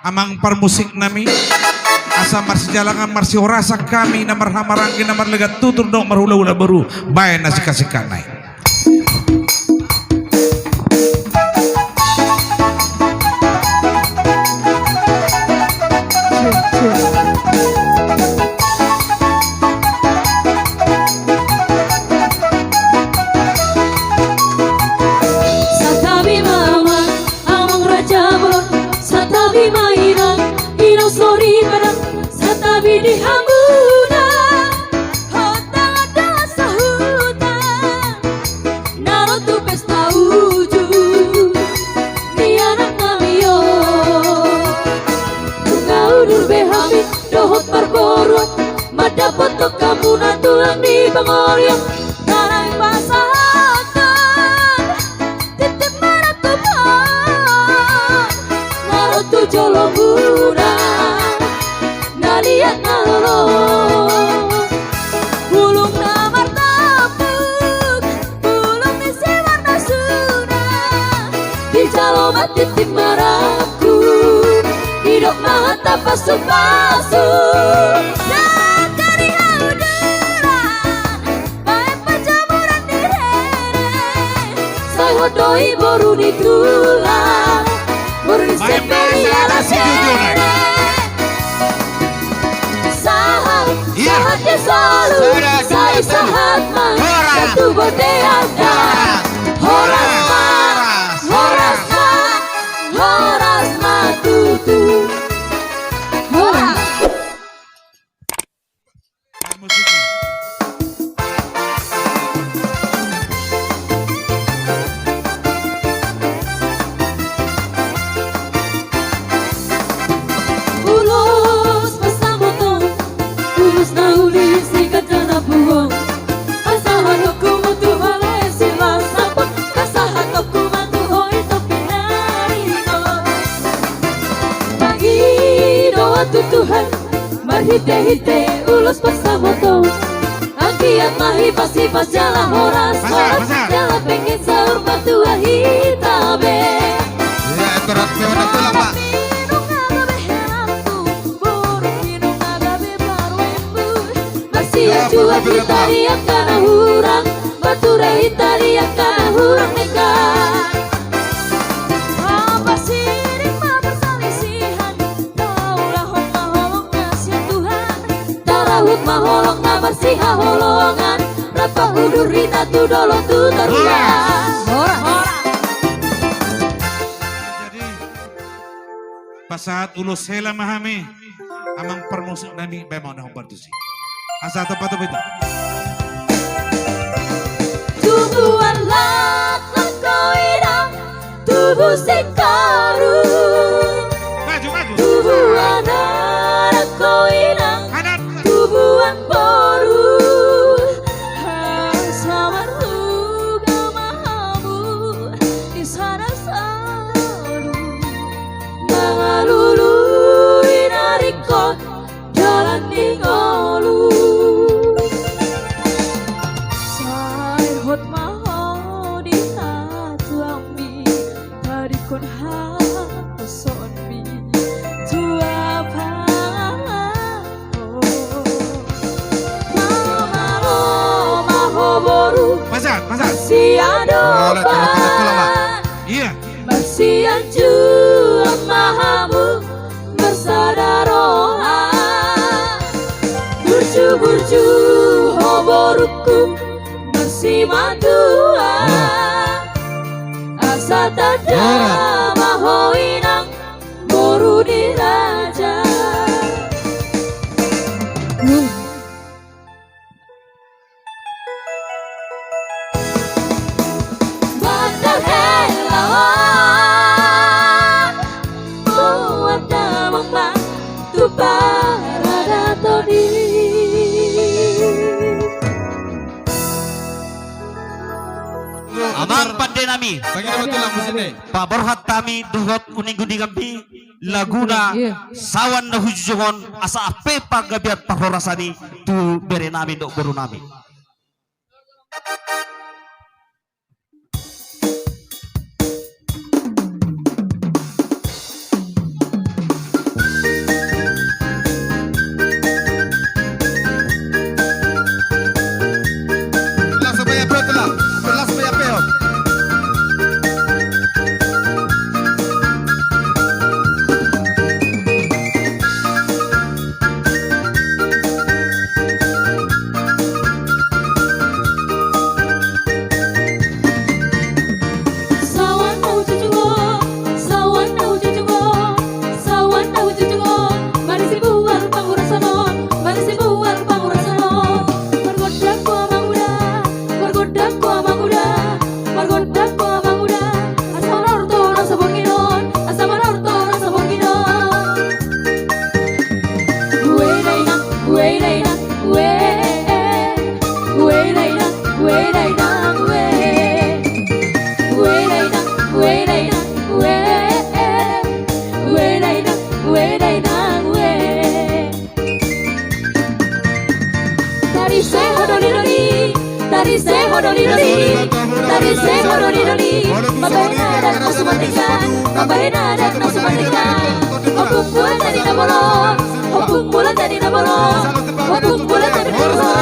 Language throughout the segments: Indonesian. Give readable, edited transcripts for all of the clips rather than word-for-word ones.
amang permusik nami asa marsi jalangan marsi horasa kami namar hamaranggi namar legat tutur dong marhula-hula baru bae nasi kasih kanai. Di hambuna hota adalah sahutan narotu pesta uju di anak namio bunga udur behami dohot perkoruan mada foto kamu natulang di bangoriong tanah pasahatan titip maratuman narotu jolomuna lihat nalo bulung namar tapuk bulung isi warna suna di jalo mati tim maraku hidup mata pasu-pasu dan dari hauduran baik pencaburan di rere saya hodoi boru di tulang boru di seperi ala sere sahatnya selalu saya sahat man satu bodeanda horas matutu horas Tuhan marhite-hite ulus pasamoto agiat mahi pasti pas jalan horas jalan pengen sahur matua hitabe ya berat berat tulang pak masih jua kita riak karena hurang bature kita riak karena hurang nekat maholong na bersihah holongan rapa udur rita tu dolo tu terulas jadi pas saat ulus hela mahami amang permusik nami bemau na humbartusi asa tepat itu tubuhan lat koidang tubuh sekaru tubuhan anak koidang tubuhan baru sama ruga mahamu di sana saru mangalulu inarikot jalan ningolu sair hot maho di hatu ambi tarikon hason mi tua masih ada iya masih jua mahamu bersadaroha burju-burju hoboruku masih madua asa tada mahoinang boru diraja Amang pandai nami bagaimana tulang musik Pak Borhat tami duhot uning gudi gampi laguna sawan na hujuhon asa ape pagabiat pahorasani tu bere nami dok boru nami dai nang we. Dari se hodoli doli, dari se hodoli doli, dari se hodoli doli. Mabahena dan nasumatika, mabahena dan nasumatika. Opung bulan dari nabolo, opung bulan dari nabolo, opung bulan dari nabolo.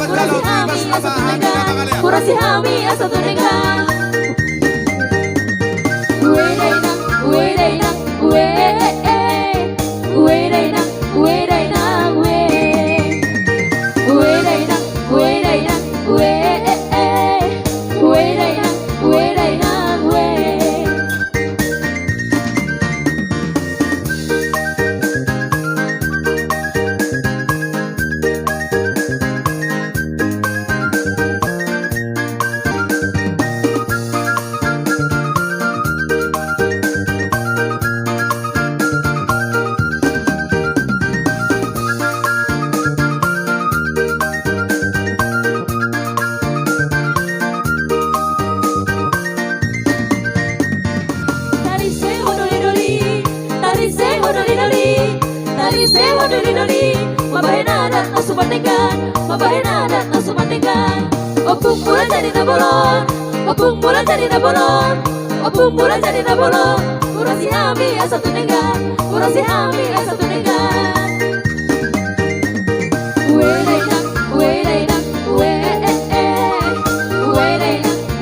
Kurasi hami asa tunega, kurasi hami asa tunega. We dai nang, we dai nang, we dai nang, we dai nang, we dai nang, we dai nang, we dai nang, we dai nang, we. Dari se hodoli doli, dari se hodoli doli, dari se hodoli doli. Mabahena dan nasumatika, mabahena dan nasumatika. Opung bulan dari nabolon, opung bulan dari nabolon, opung bulan dari nabolon. Kurasi hami asa tunega, kurasi hami asa tunega. We dai nang, we dai nang, we dai nang,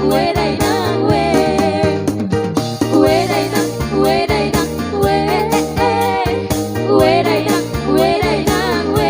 we dai nang, we. We dai nang, we dai nang, we dai nang, we dai nang, we.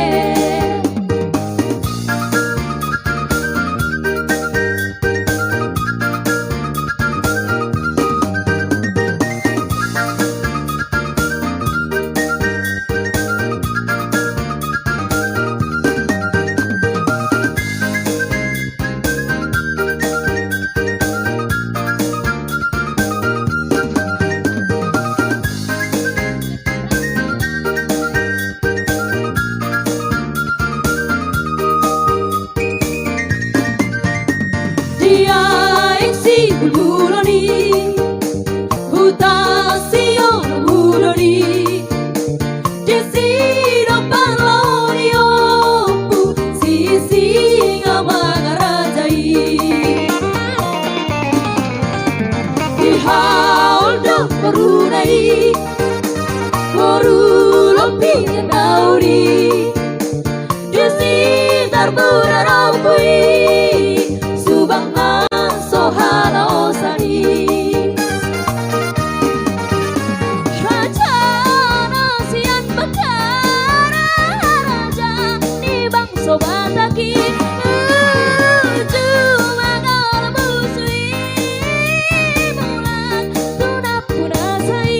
Dia yang si bulbuloni, buta sion buloni. Desiro baloni opu, si singa mangarajai. Dihaul do korunai, korulompi nauri. Desi tarbura rampui. Subang sohala osani. Rajana sian bakara raja ni bang sobataki. Cuma kalau musui bulan tunap punasai.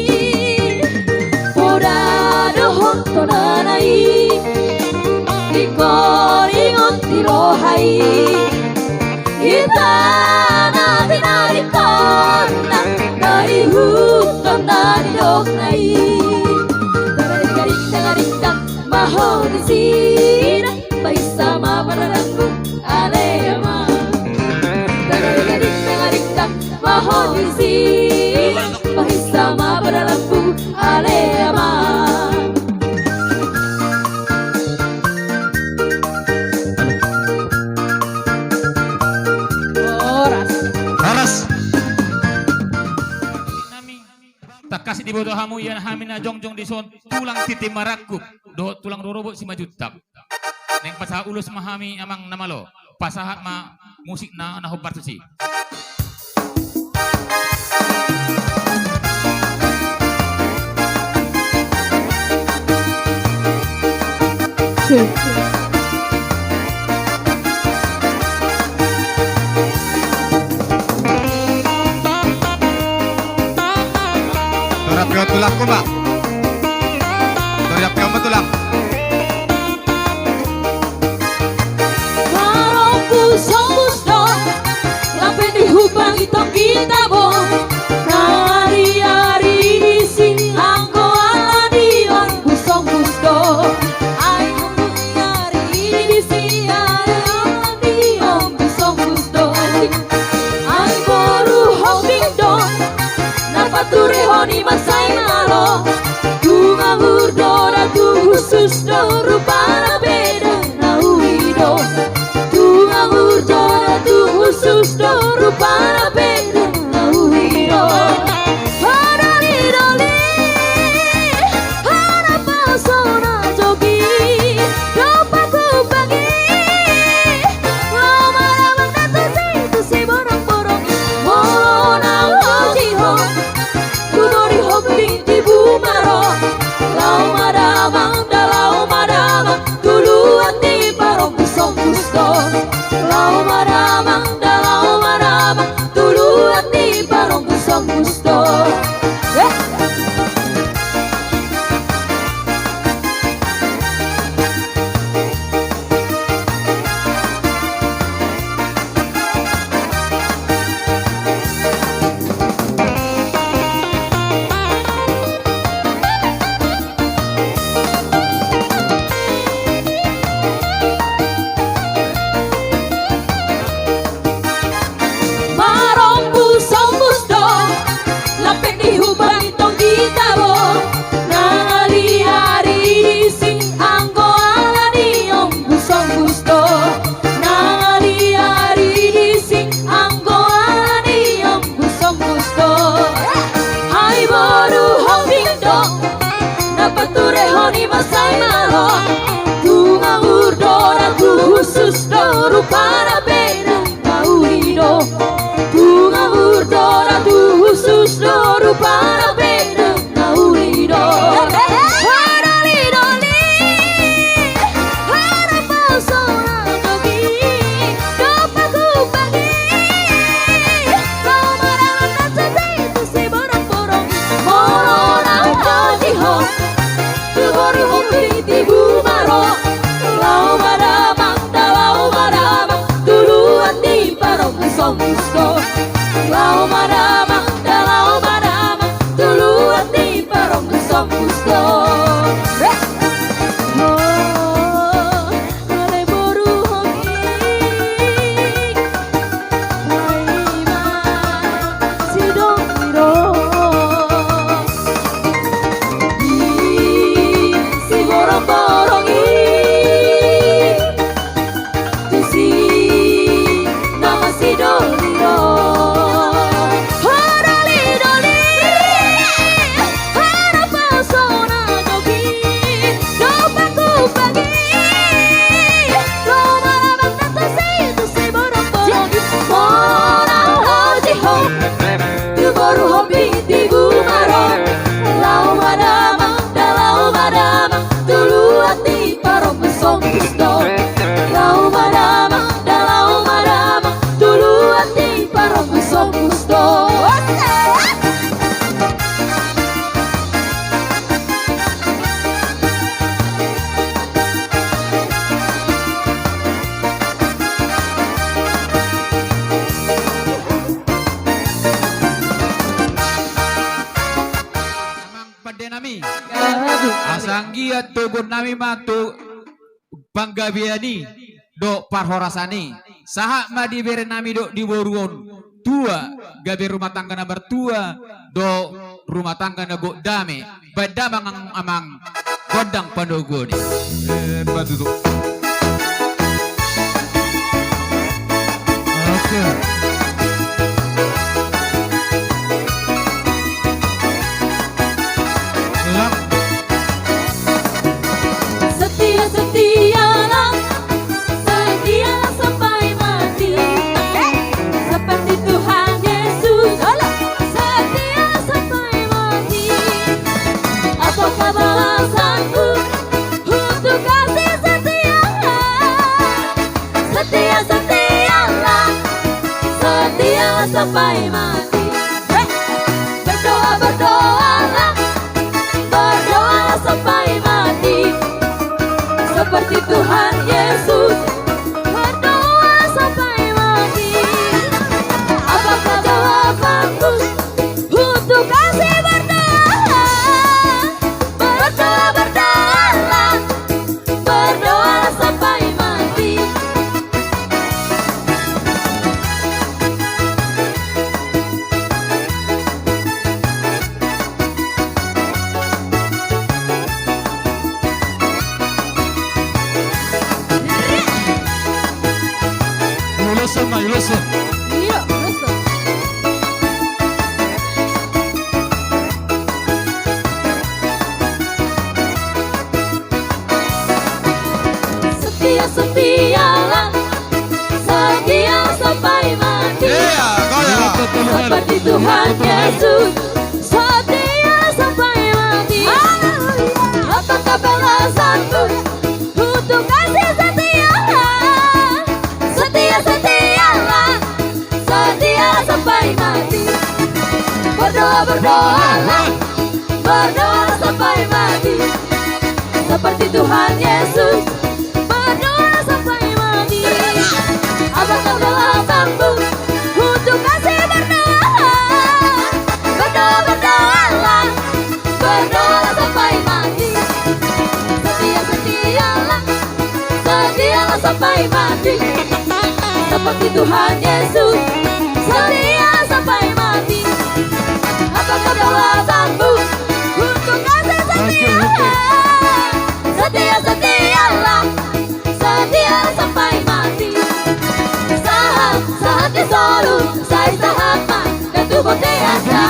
Poda dohon tonanai. Ikor ingon tirohai. Kita nanti nari kona dari hutan dari doknai. Dari garing maho di sini baik sama beranggu alema. Dari garing maho di sini baik sama beranggu alema. Horas. Tak kasih di bodoh hamu yan hamina jongjong di son tulang titi marakuk do tulang dorobo si majutak neng pasah ulus mahami amang namalo pasahat ma musik na nahobar susi. Torapio tulak ko ba? Torapio mo tulak. Karongku sombus dong, lapin di hubang itong kita bong. Hari-hari di singlang ko ala di angku sombus dong. Ay hari di siang ala di angku sombus dong. Ay boru hoping dong, napaturi honi masay malo. Bunga burdo khusus do rupana beda nauido tu ngurdo tu khusus do rupana beda nauido harali doli harapa sona jogi dopaku bagi ngomara mangatu tu si borong-borong mona hojiho tu dori hobi di bumaro lau madamang dalau madamang dulu ati parong kusong gusto lau madamang dalau madamang dulu ati parong kusong gusto marong kusong gusto lapit di hubang itong gitabo nangali-ari sing anggo alani om kusong gusto nangali-ari sing anggo alani om kusong gusto hai boru hong dong napature honi masay malo tunga urdo na tu khusus do rupana beda nauido tunga urdo na tu khusus do rupana beda nauido harali doli harapa sona jogi dopaku bagi kau marang natati tu si borong-borong morona hojiho tu bori hobi di bumaro lau madamang dalau madamang dulu ati parong kusong gusto lau madamang dalau madamang dulu ati parong kusong gusto ale boru hobi haima sidong si borong-borong tu si nama si doliro harali doli harapa sona jogi dopaku bagi lomara mangtatu tu si borong-borong mona hojiho tu boru hobi di bumaro lau madamang dalau madamang dulu ati parong kusong gusto lau madamang dalau madamang dulu ati parong kusong gusto Amang pade nami asanggi at tugon nami matu panggabiani do parhorasani saha madibere nami do di boruon tua gabe rumah tangga na bertua do rumah tangga na go dame badamang ang amang gondang pandogoni Setia-setialah, setialah sampai mati. Seperti Tuhan Yesus, setialah sampai mati. Apakah balasanku untuk kasih setia? Setia-setialah, setialah sampai mati. Berdoa-berdoalah, berdoalah sampai mati. Seperti Tuhan Yesus berdoa sampai mati. Apakah jawabanku untuk kasih berdoa? Berdoa, berdoalah, berdoalah sampai mati. ulus ya. Iya, terus tuh. Setia-setialah, setia sampai mati. Iya, kau ya. Seperti Tuhan Yesus, setia sampai mati. Apakah balasanku untuk kasih setia? Setia-setialah, setia sampai mati. Berdoa-berdoalah, berdoa sampai mati. Seperti Tuhan Yesus, berdoa sampai mati. Apakah balasanku untuk kasih berdoa? Berdoa-berdoalah, berdoa sampai mati. Setia-setialah, setialah sampai mati. Seperti Tuhan Yesus, setia sampai mati. Apakah balasanmu untuk kasih setia? Setia-setialah, setia sampai mati. Saat que solo sai sahama dan tu boteasa.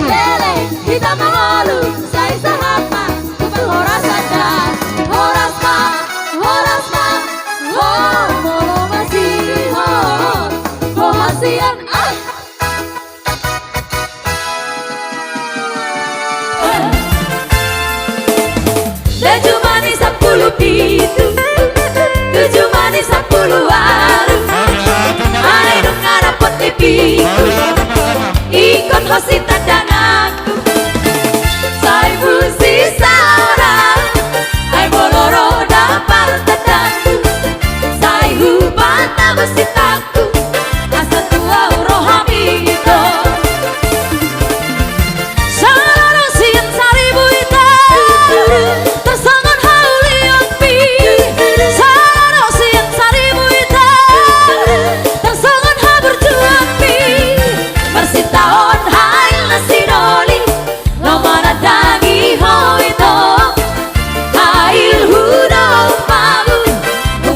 Lele kita mengolu sai sahama tu horasanda. Horasma, horasma, oh molo masih oh masian ah. Tujuh manis 10 pintu, 7 manis 10 waru. Ada dong ngarapot di pintu, ikut hosita dan aku. Saya busi seorang, ay boloro dapat tetangku. Saya hubata besitaku, asa tua rohami itu. Sarang siang saribu itu, tersangan haulian pi. Sarang siang saribu itu, tersangan haberjuang pi. Bersitaon hail nasi doli, lomana dangi ho itu. Hail hudo malu,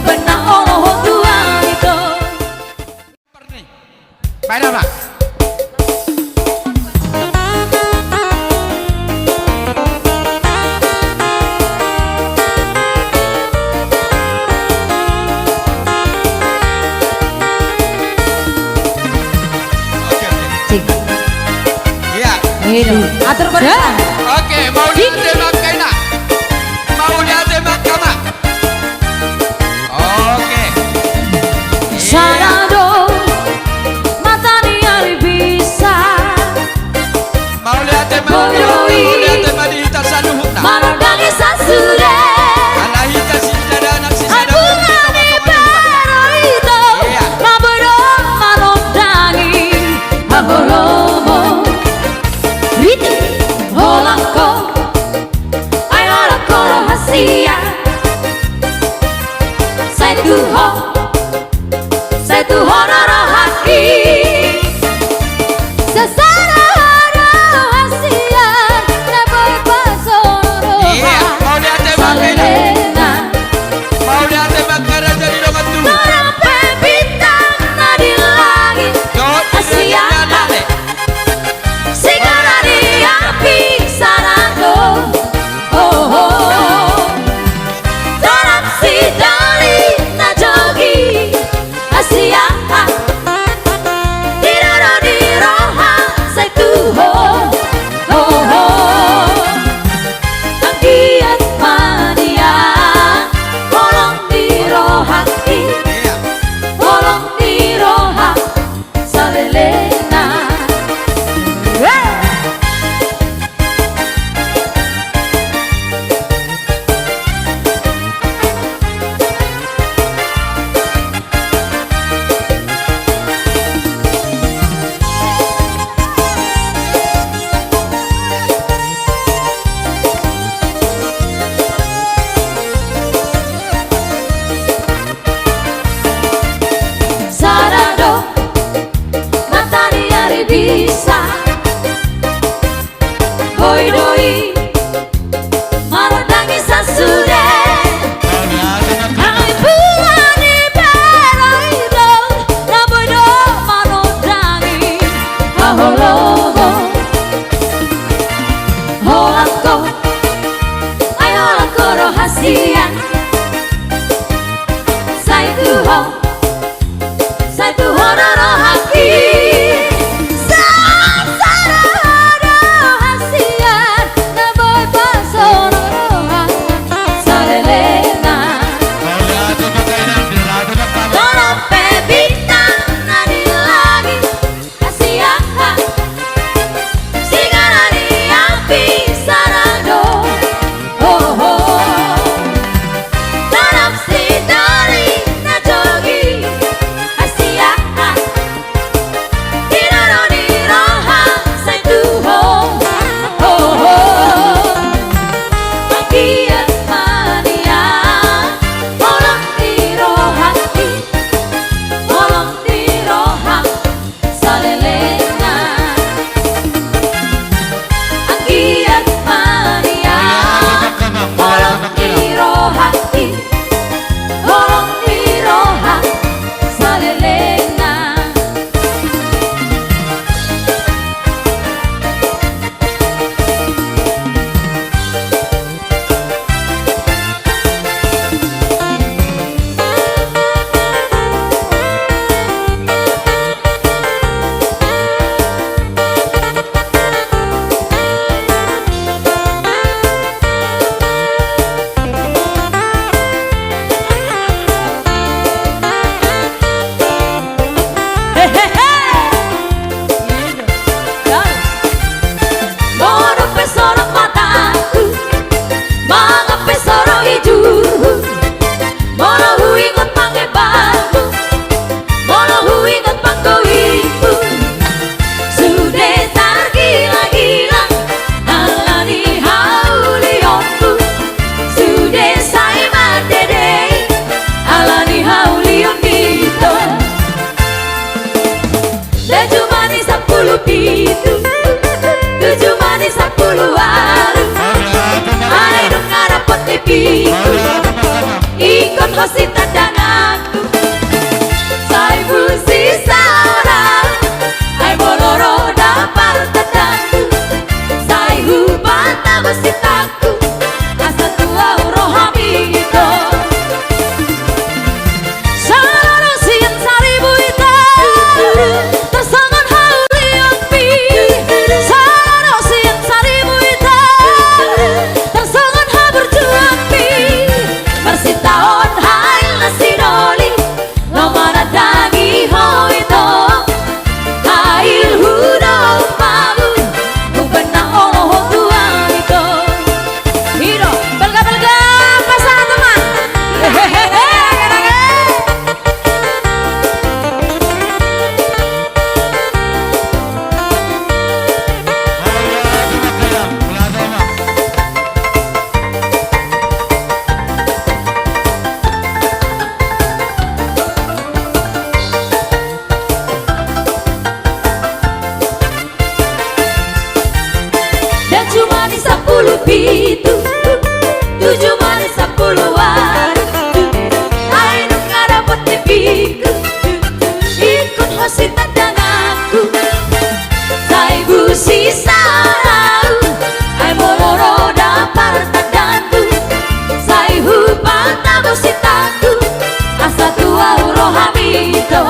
benang oloh tuang itu. Baik dah, Pak. Iya. Atur barisan. Oke, mau ditembak kaina. Mau dia tembak kama. Oke. Sarado mata ni ari bisa Mau dia tembak. Mau dia tembak di hitas sanuhutna. marodangi sasure Anak hitas si dada anak si dada. aku ngani pero itu Iya. maborong marodangi maboromo riti holako ayo lako rahasia saya tuho rohaki sesara rahasia dapat pasoro Iya, mau dia tembak kaina. Mau dia tembak karena jadi nomor tu. sampai bintang di langit Asia Sigara di api sarado oh oh Dalam si dali na jogi hasian Sai tu ho roro haki Sa-sa-ra-ra hasian Na boy pasoro-roha Salelena Tolong bintang nadi lagi hasian Singarani api sarado Oh oh Tanam si dari na jogi hasian Hirano ni roha sai tuho Oh oh Magia mania Molong di rohati Molong di roha salelena Agiat mania Molong di rohati Molong di roha salelena Mono pesoro mataku Mga pesoro hiju Mono huingot pangebaku Mono huingot panggoiku Sudah tergila-gila Alani haulionku Sudah saya madede Alani haulion gitu Dan cuma di 10 pintu 7 manis 10 waru Hai dong ngarapot di pintu Ikut hosita dan aku Saya busi saurau Hai boloro dapat tetanku Saya hubata busitaku Asa tua rohamito Sararo siang saribu itu Tersangan haulian pi Sararo siang saribu itu Tersangan ha berjuang pi Bersitaon hai nasi doli Lomana dangi ho itu Hail hudo mau Kubenang oloh tuang itu Hiro belga-belga pasang teman Hehehe Dan cuma di 10 pintu 7 manis 10 waru Hai dong ngarapot di piku Ikut hosita dan aku Saya busi sarau Hai boloro dapat tedanku Saya hubata busitaku Asa tua rohamito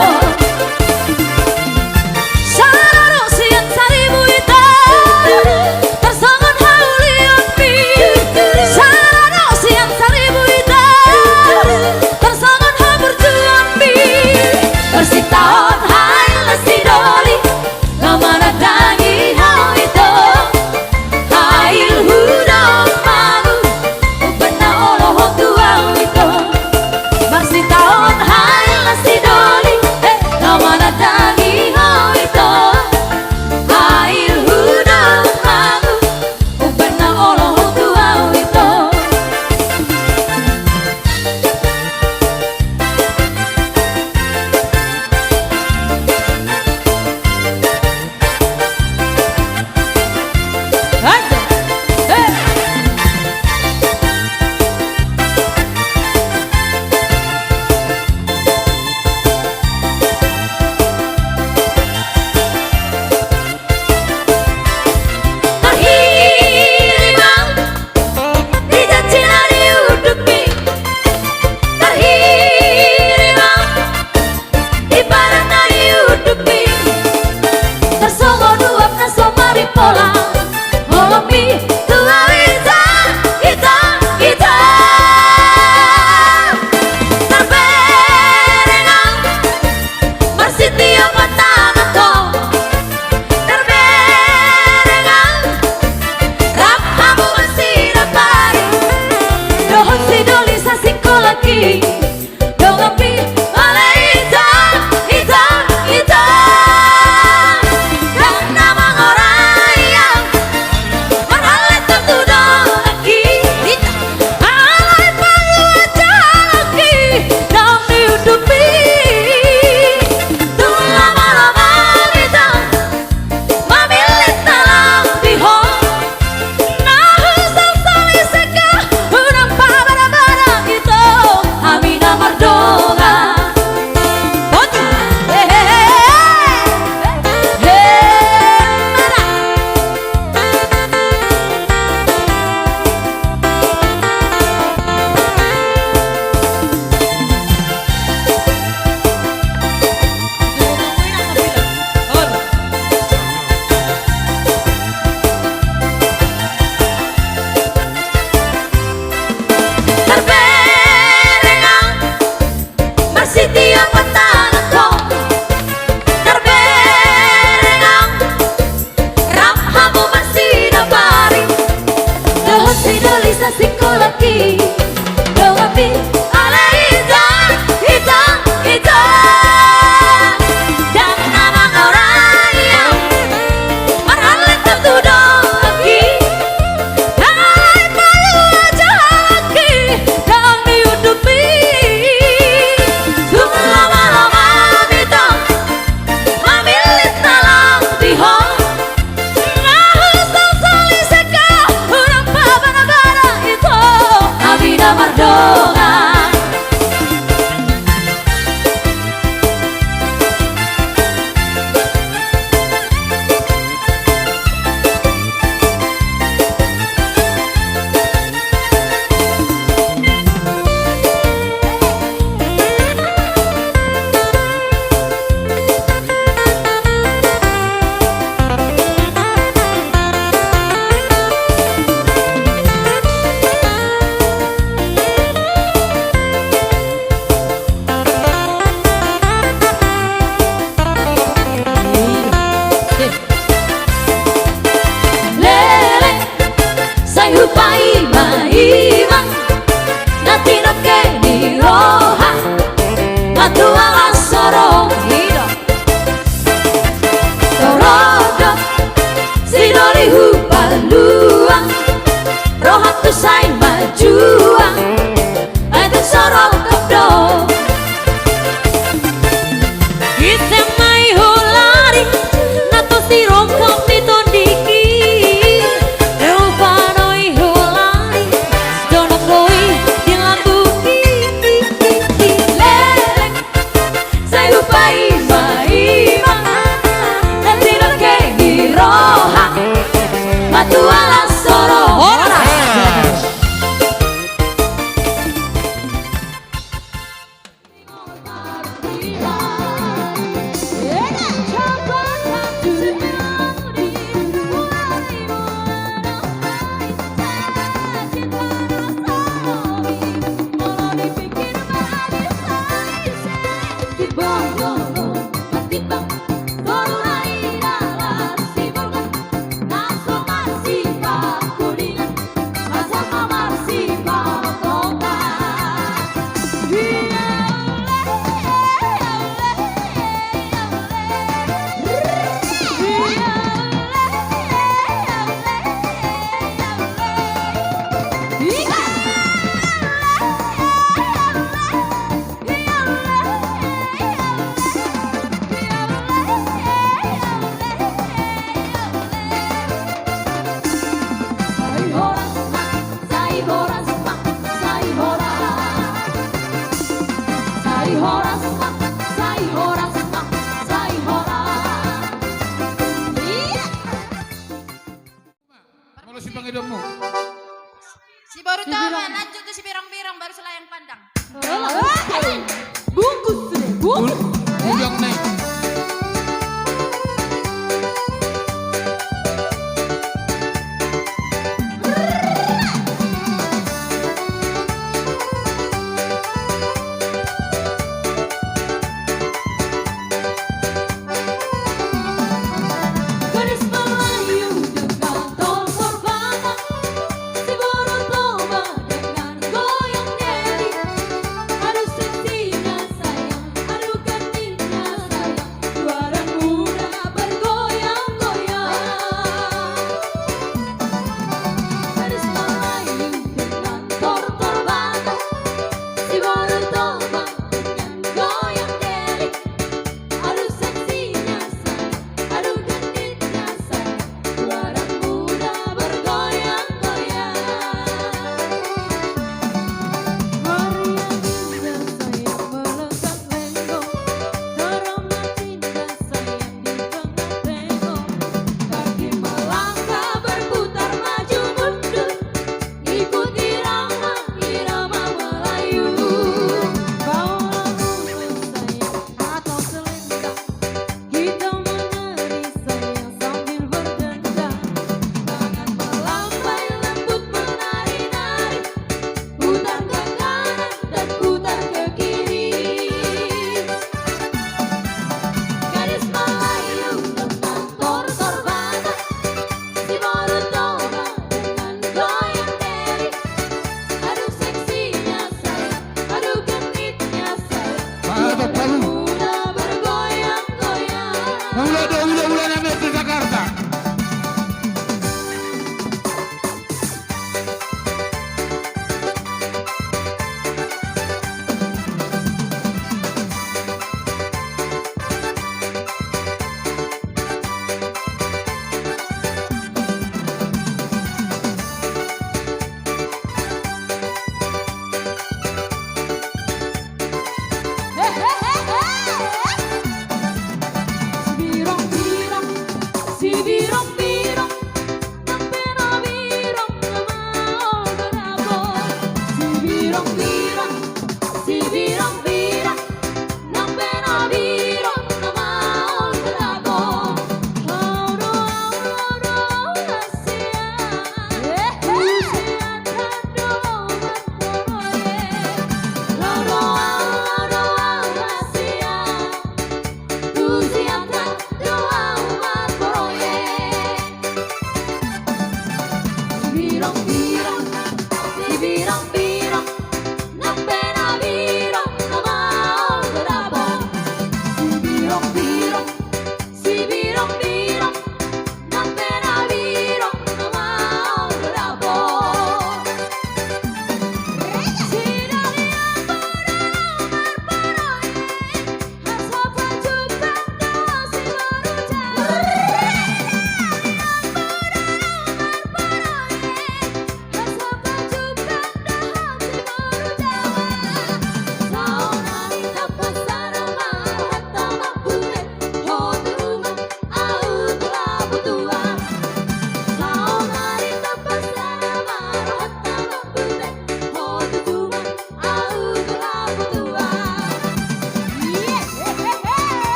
Sararo siang saribu itu Tersangan haulian pi Sararo siang lagi dong api malah hitam hitam hitam dan nama orang yang marhalet tertuduh lagi alai palu aja lagi dong dihidupi tunggu lama-lama kita memilih dalam dihong nah sesali seka nampak barang-barang itu Amina Mardonga Boju terberengang masih tiap petanaku terberengang ramhamu masih nabari dosi dolisa sikolaki doapi ala hitam hitam hitam dan nama orang yang marhalet tertuduh lagi alai palu aja lagi dong dihidupi tunggu lama-lama kita memilih dalam dihong nah sesali seka nampak barang-barang itu Amina Mardonga lele say hupai maimang natino ke ni roha matua asoro hido torodo sidori hupaluang roha tu say majuang itu sorong kabdo kita mai hulari nato sirong kap ditondiki Rupano ihulari dono koi dilambuki leleng say hupai maimang nanti ke hiroha matuala soro ora Malusin pangidopmu. Si baru tahu lanjut tuh si birang-birang baru selayang pandang. bungkus bungkus Ujang naik. Gadis Melayu dengan tombol batang, si Boroto dengan goyang nyeri.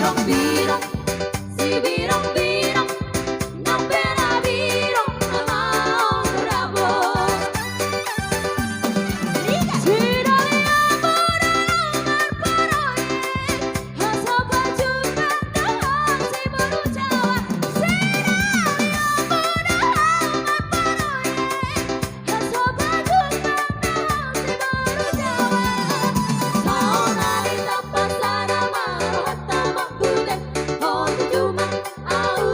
birong-birong, si birong-birong, nang penabirong na maong rabong. Sirali amor paroi, hasa baju kandang si baru Jawa. Sirali amor paroi, hasa baju kandang si baru Jawa. Saunari tapas sana marohatta mabude, oh cuma au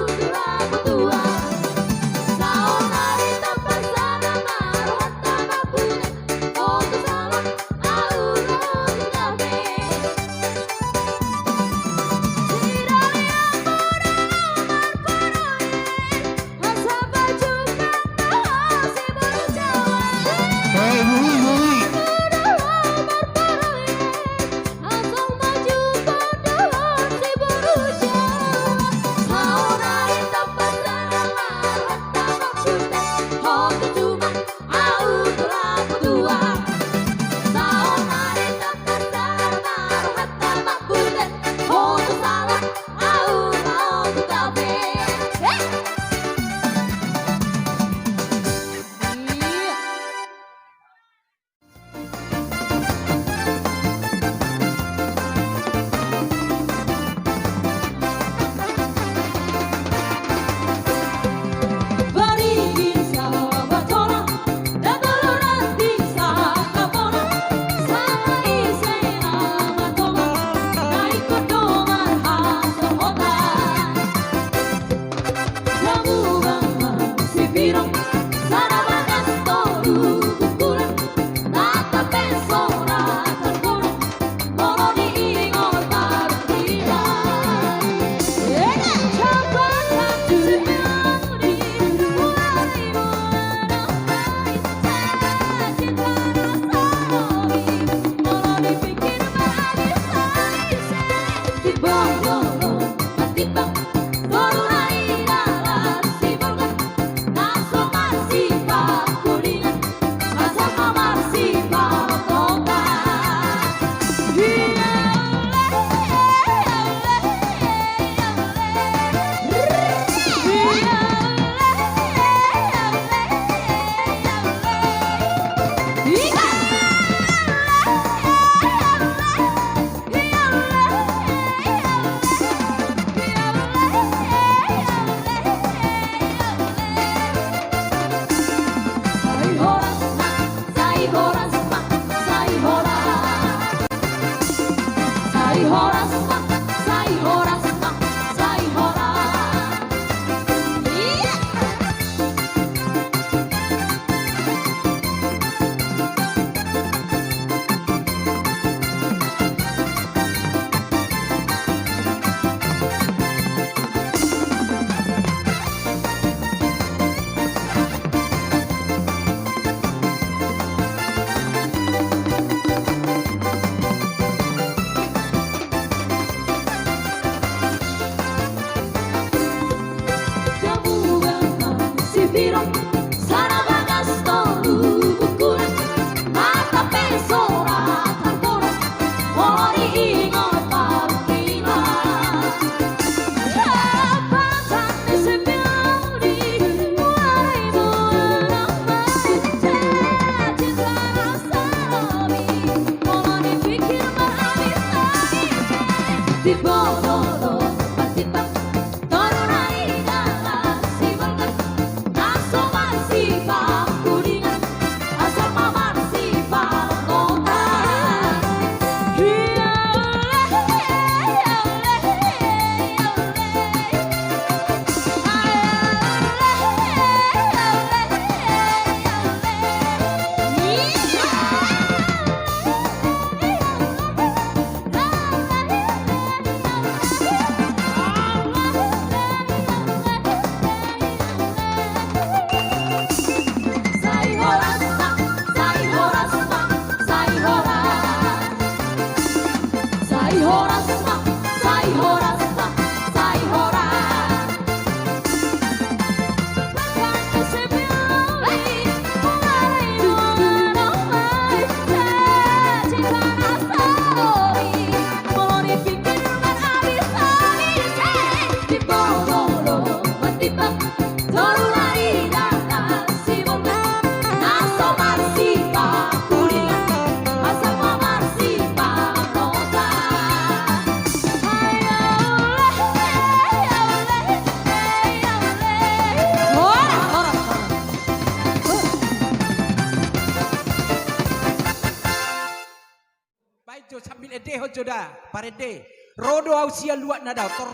joda parede rodo ausia luat nada tor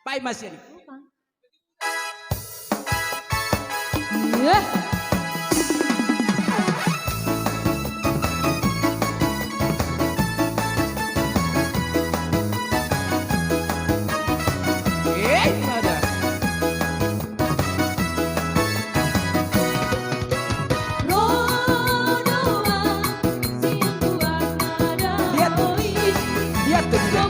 pai masih ni Yeah. nada lihat tuh lihat tuh dia.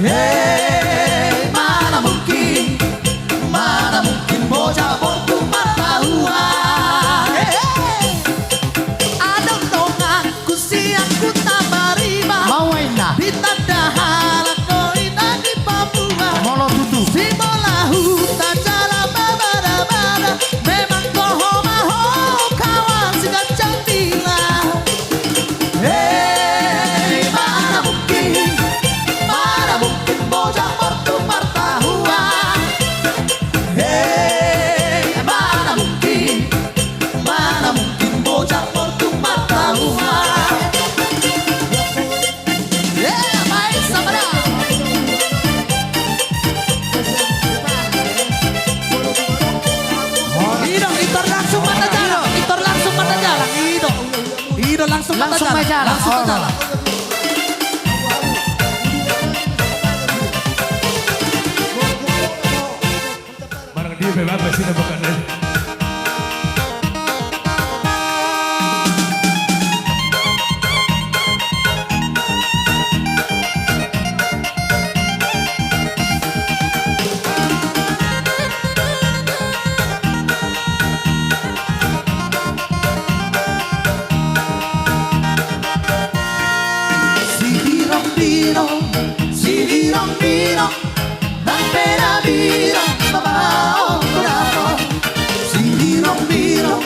Hei, mana mungkin bocah berpengetahuan. Ada dongangku siangku tak beriba. Ditanda halak koina di Papua. Si bola hutan jalan babada-bada. Memang kohomaho kawan si gajah bilang. Hei, mana mungkin bocah berpengetahuan. Hei, mana mungkin bocah berpengetahuan. Yeah, baik sama dah. Ido langsung mata jalan. Ido langsung mata jalan. Ido langsung mata jalan. Langsung mata jalan. Barang dia bebas sih bukan. Si birong-birong, ang pera-birong, mabaong kuramo. Si birong-birong,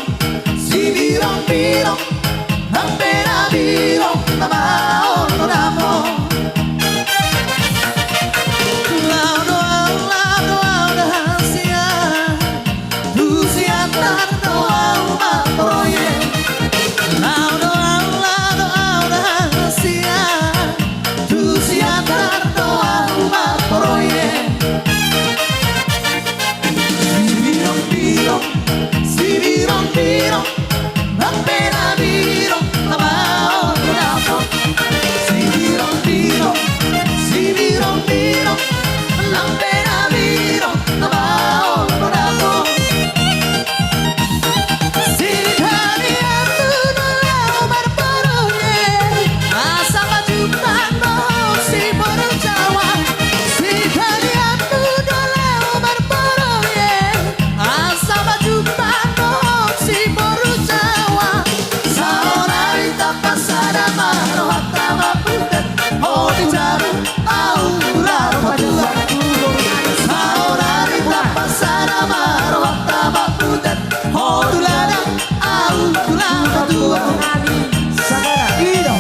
ang pera-birong, mabaong kuramo. Lao-doang rahasia, tusiatan doang maproyek. Lao-doang rahasia, tusiatan doang maproyek. Si birong-birong, ang pera-birong, mabaong kuramo. Si birong-birong, ang pera-birong, mabaong kuramo. Si kalian tulang berperoyek, asa majutan mohon si boru Jawa. Si kalian tulang berperoyek, asa majutan mohon si boru Jawa. Seorang tanpa sadar marohat nama putet, oh di jarum au ular padua. Seorang tanpa sadar marohat nama putet, oh di ladang au ular padua. Ido.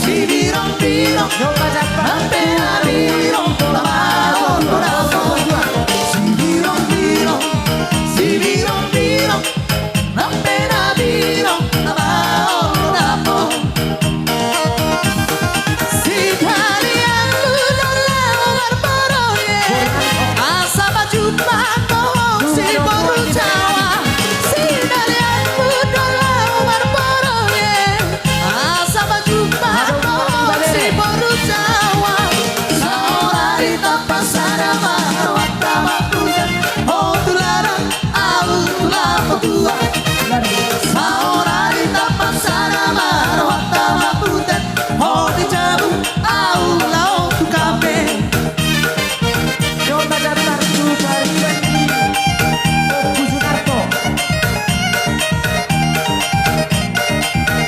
Si birong-birong, ang pera-birong, mabaong kuramo. Si birong-birong, ang pera-birong, mabaong kuramo. Si kalian tulang berperoyek, asa majutan mohon si boru Jawa. Si kalian tulang berperoyek, asa majutan mohon si boru Jawa. Seorang tanpa sadar marohat nama putet, oh tularan au tulang padua. Seorang tanpa sadar marohat nama putet, oh di jarum au laut tukape. Coba daftar juga Busunarto.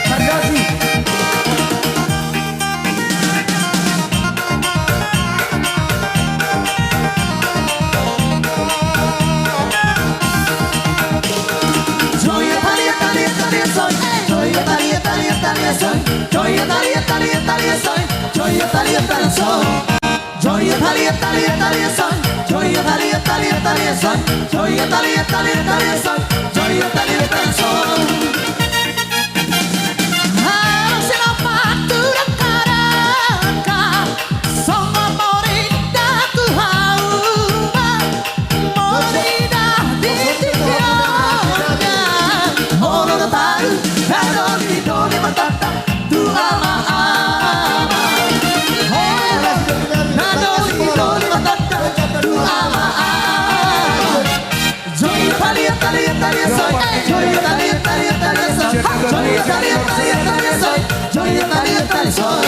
Sargasi. Joya Talia soy, Joya Talia soy, Joya Talia soy, Joya Talia soy. Joya Talia soy, Joya Talia soy, Joya Talia soy, Joya Talia soy. Harus selamat turun karaka, semua morida tu hauma, morida di tiada. Orang tahu, kalau di dunia batata tu ama ama. Nano ito ni batata tu ama ama. Joy Italia Italia Italia soy. Joy Italia Italia Italia soy. Joy Italia Italia Italia soy. Joy Italia Italia soy.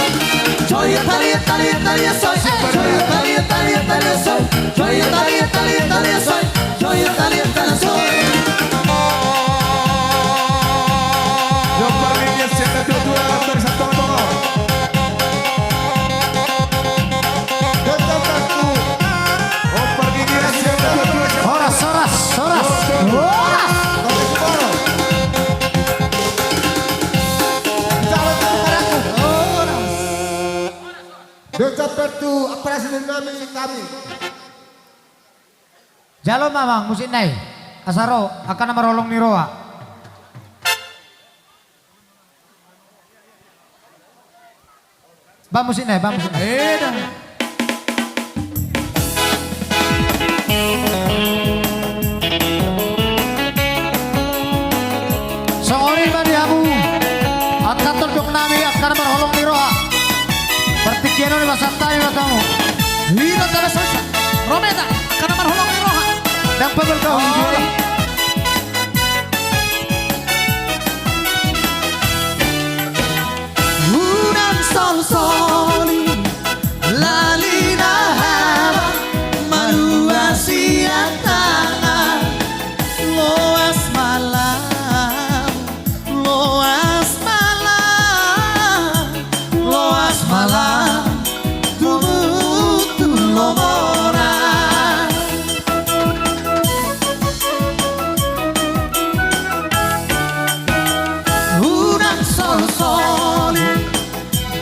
Joy Italia Italia Italia soy. Joy Italia Italia Italia soy. Joy Italia Italia Italia soy. Joy Italia Italia soy. Yung pamilya siya nagdudula ng sa tono. Ganda tanto. O pamilya siya nagdudula sa Oras. Ganda tanto ang presiden namin sa kami. Jalo mamang musin nai. Asaro akan marolong ni Roa. Ba musin nai. Songori maniamu at katulog nami at ka marolong ni Roa. Pertikyan ni masantay na kamu. Hino tara sa Romeda ka marolong ni Roa. Dan pagkakaw Unang sol-soli lalinahawa maluasi ang tangan loas malam tumutulomoran unang sol-soli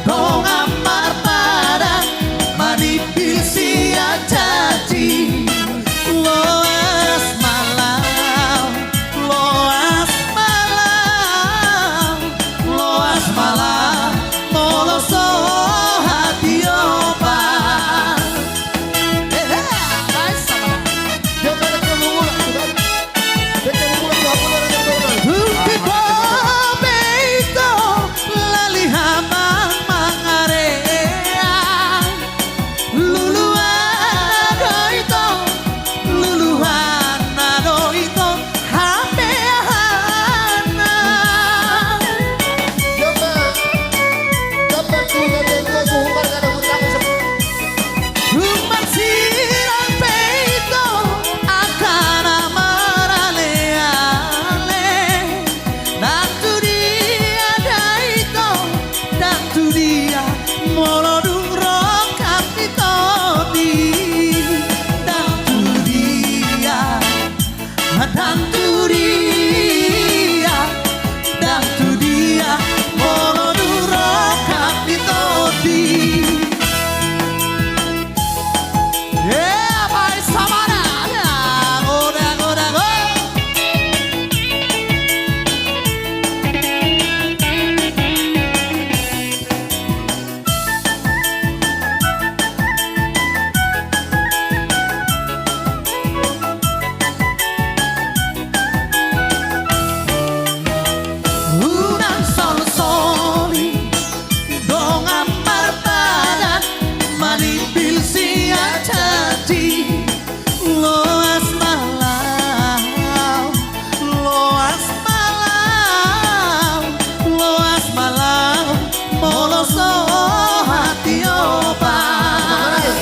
dong amar pada manipil siang janji loas malam moloso hati obat Bukti beito lalihamang mangarea luluhan ado ito hapeahana Rumah sirang peito akan amarale-ale dan tu dia daito dan tu dia molodung rokap ditodi dan tu dia molodung rokap ditodi Yeah, by Samana. Go. Unang sol-soli dong amar padat manipil siang janji loas malam moloso hati obat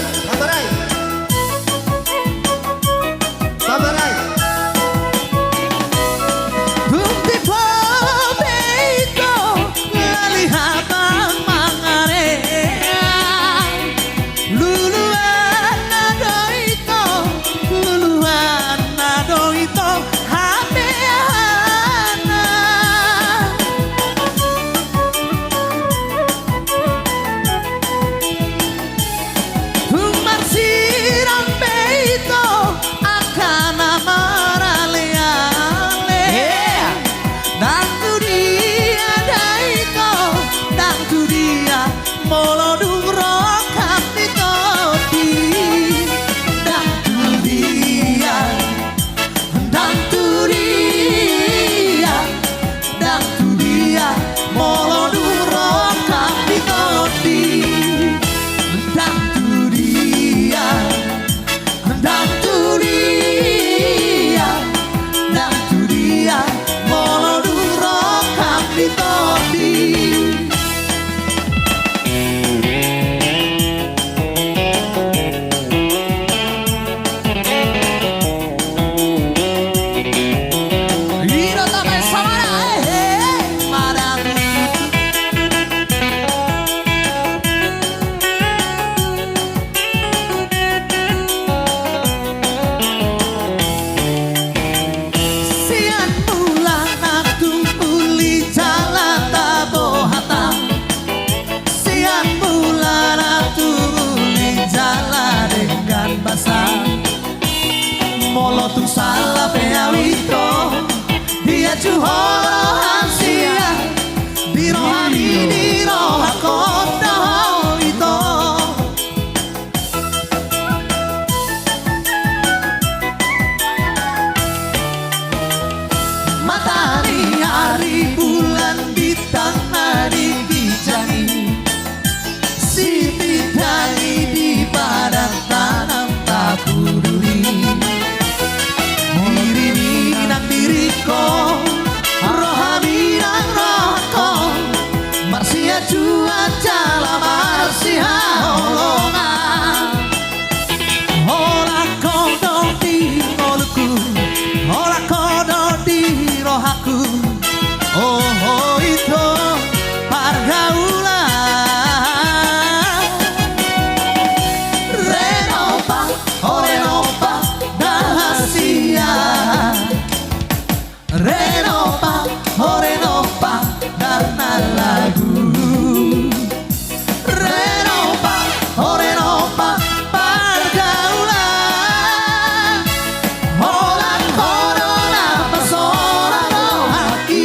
Bukti beito cuaca lamar si haolongan Ola kodo di molku Ola kodo di rohaku Oh itu pergaulan Renopa, oh Renopa rahasia Renopa, oh Renopa karena lagu Renopa, oh Renopa pergaulan Ola corona pesona rohaki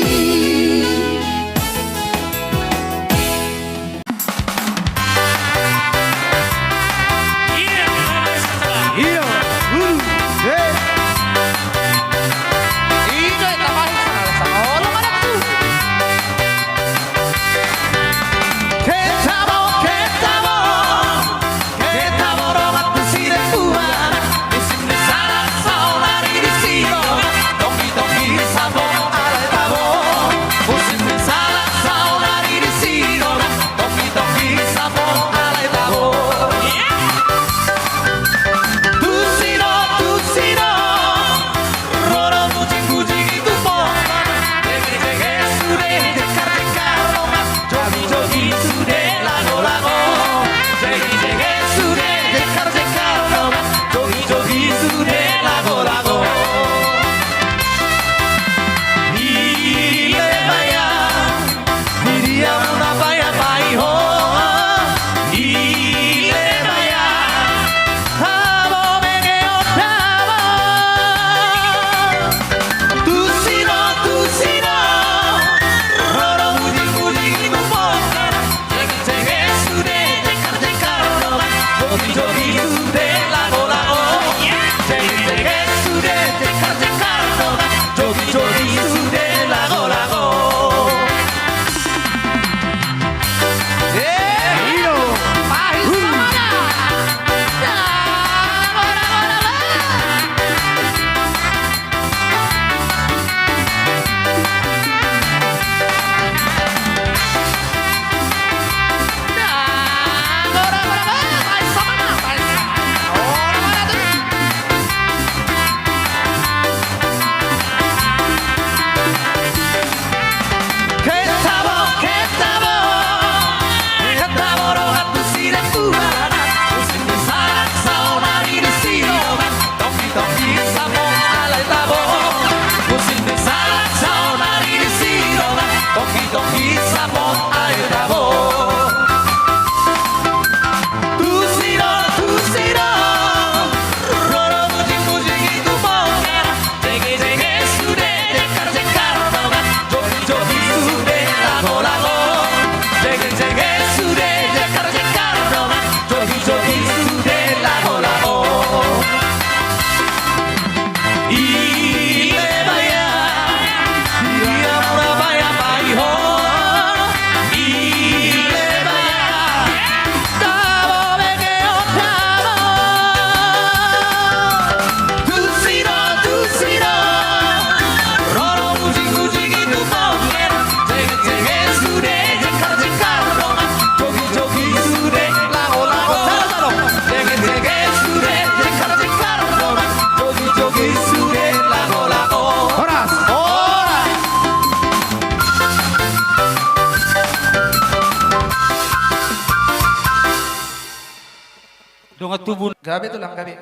Donga tubuh Gabi tulang gabi.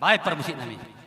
baik permusik nami.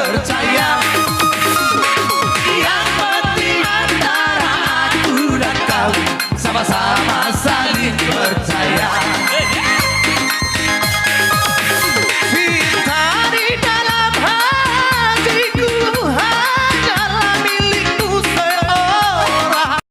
percaya. Yang penting antara aku dan kau sama-sama